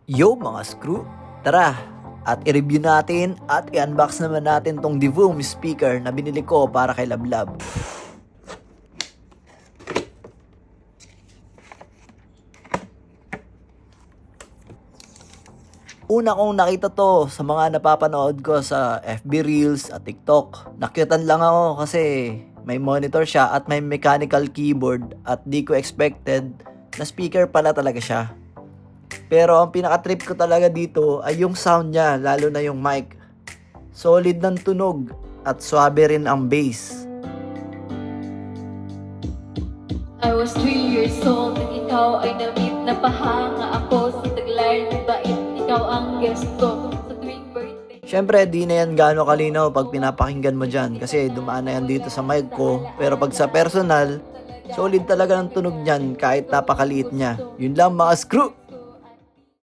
Yo mga screw, tara at i-review natin at i-unbox naman natin tong Divoom speaker na binili ko para kay Lablab. Una kong nakita to sa mga napapanood ko sa FB Reels at TikTok. Nakyutan lang ako kasi may monitor siya at may mechanical keyboard at di ko expected na speaker pala talaga siya. Pero ang pinaka-trip ko talaga dito ay yung sound niya, lalo na yung mic. Solid ng tunog at swabe rin ang bass. I was 3 years old at ikaw ay namit na pahanga ako sa taglayar ng bait. Ikaw ang guest ko sa tuwing birthday. Siyempre, di na yan gaano kalinaw pag pinapakinggan mo dyan kasi dumaan na yan dito sa mic ko. Pero pag sa personal, solid talaga ng tunog niyan kahit napakaliit niya. Yun lang mga screw!